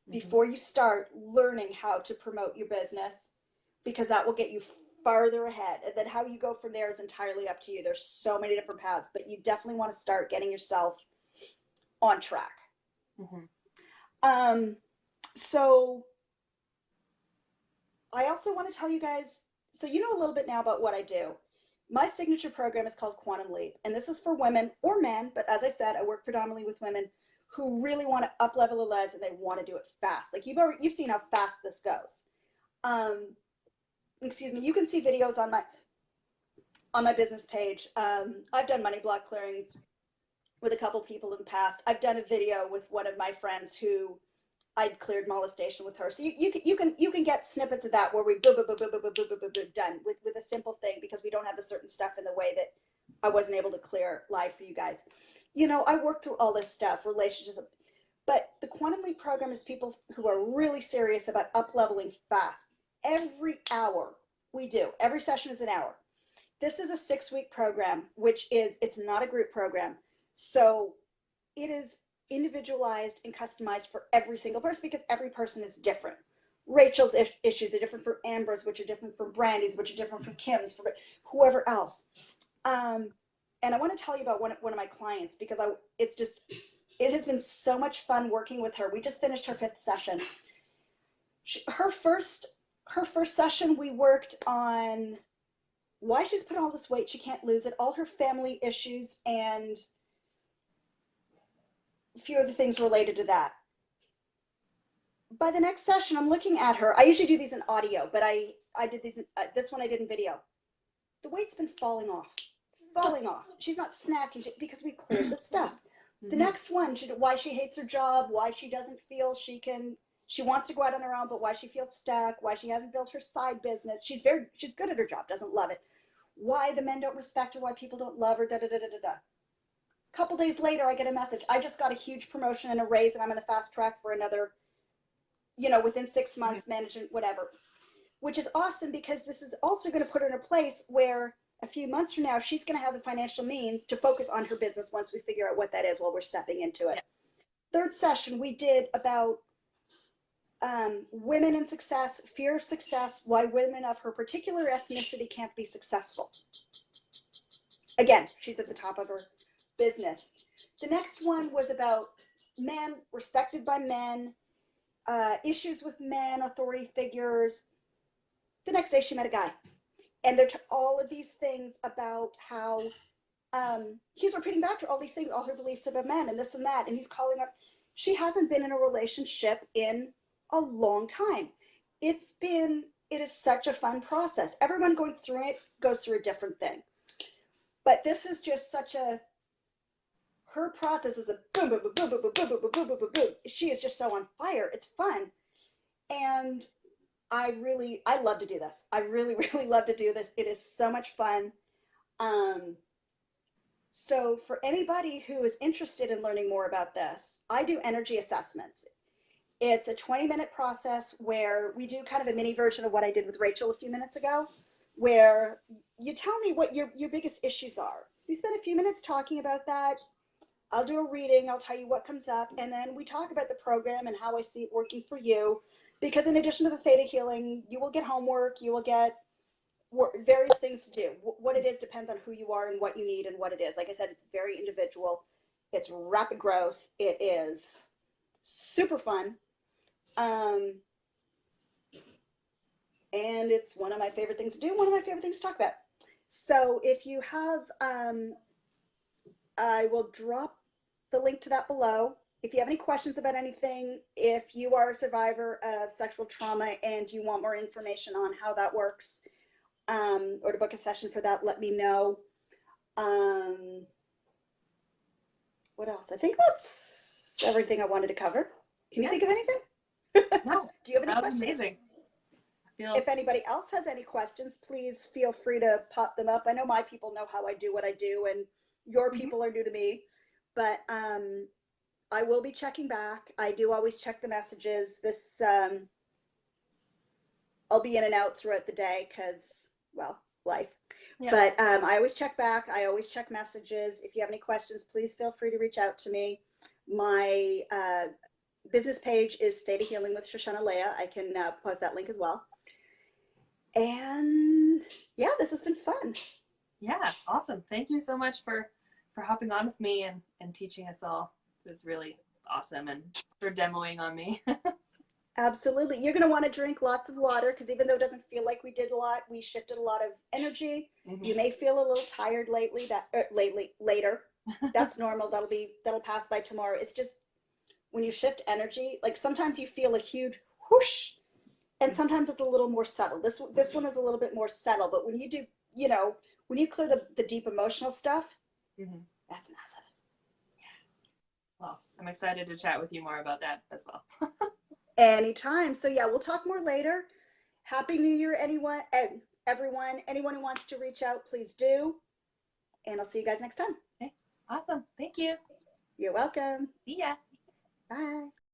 before you start learning how to promote your business, because that will get you farther ahead. And then how you go from there is entirely up to you. There's so many different paths, but you definitely want to start getting yourself on track. So I also want to tell you guys, so you know a little bit now about what I do. My signature program is called Quantum Leap, and this is for women or men, but as I said, I work predominantly with women who really want to up level their lives, and they want to do it fast. Like you've seen how fast this goes. Excuse me, you can see videos on my business page. I've done money block clearings with a couple people in the past. I've done a video with one of my friends who I'd cleared molestation with her. So you can get snippets of that where we done with a simple thing, because we don't have the certain stuff in the way that I wasn't able to clear live for you guys. I worked through all this stuff, relationships, but the Quantum Leap program is people who are really serious about up leveling fast. Every hour we do, every session is an hour. This is a 6-week program, it's not a group program. So it is individualized and customized for every single person, because every person is different. Rachel's issues are different from Amber's, which are different from Brandy's, which are different from Kim's, from whoever else. And I want to tell you about one of my clients, because it has been so much fun working with her. We just finished her 5th session. Her first session, we worked on why she's put all this weight, she can't lose it, all her family issues, and a few other things related to that. By the next session, I'm looking at her. I usually do these in audio, but I did these. This one I did in video. The weight's been falling off. She's not snacking because we cleared the stuff. The next one, why she hates her job, why she doesn't feel she wants to go out on her own, but why she feels stuck, why she hasn't built her side business. She's good at her job, doesn't love it. Why the men don't respect her, why people don't love her, A couple days later, I get a message. I just got a huge promotion and a raise, and I'm in the fast track for another, within 6 months, management, whatever, which is awesome, because this is also going to put her in a place where a few months from now, she's going to have the financial means to focus on her business once we figure out what that is while we're stepping into it. Yeah. 3rd session, we did about women in success, fear of success, why women of her particular ethnicity can't be successful. Again, she's at the top of her business. The next one was about men, respected by men, issues with men, authority figures. The next day she met a guy. And they're all of these things about how he's repeating back to all these things, all her beliefs about men and this and that. And he's calling her. She hasn't been in a relationship in a long time. It is such a fun process. Everyone going through it goes through a different thing. But this is just her process is a boom, boom, boom, boom, boom, boom, boom, boom, boom, boom, boom, boom. She is just so on fire. It's fun. And I love to do this. I really, really love to do this. It is so much fun. So for anybody who is interested in learning more about this, I do energy assessments. It's a 20-minute process where we do kind of a mini version of what I did with Rachel a few minutes ago, where you tell me what your biggest issues are. We spend a few minutes talking about that. I'll do a reading, I'll tell you what comes up, and then we talk about the program and how I see it working for you. Because in addition to the Theta Healing, you will get homework, you will get various things to do. What it is depends on who you are and what you need and what it is. Like I said, it's very individual. It's rapid growth. It is super fun. And it's one of my favorite things to do, one of my favorite things to talk about. So if you have, I will drop the link to that below. If you have any questions about anything, if you are a survivor of sexual trauma and you want more information on how that works, or to book a session for that, let me know. What else? I think that's everything I wanted to cover. Can you think of anything? No. Do you have any that was questions? amazing. If anybody else has any questions, please feel free to pop them up. I know my people know how I do what I do, and your people are new to me, but I will be checking back. I do always check the messages. This I'll be in and out throughout the day because, well, life. Yeah. But I always check back. I always check messages. If you have any questions, please feel free to reach out to me. My business page is Theta Healing with Shoshana Leah. I can post that link as well. And yeah, this has been fun. Yeah, awesome. Thank you so much for hopping on with me and teaching us all. It was really awesome, and for demoing on me. Absolutely. You're going to want to drink lots of water because even though it doesn't feel like we did a lot, we shifted a lot of energy. You may feel a little tired later. That's normal. That'll pass by tomorrow. It's just when you shift energy, like sometimes you feel a huge whoosh, and sometimes it's a little more subtle. This one is a little bit more subtle, but when you do, when you clear the deep emotional stuff, that's massive. Well, I'm excited to chat with you more about that as well. Anytime. So yeah, we'll talk more later. Happy New Year, everyone. Anyone who wants to reach out, please do. And I'll see you guys next time. Okay. Awesome. Thank you. You're welcome. See ya. Bye.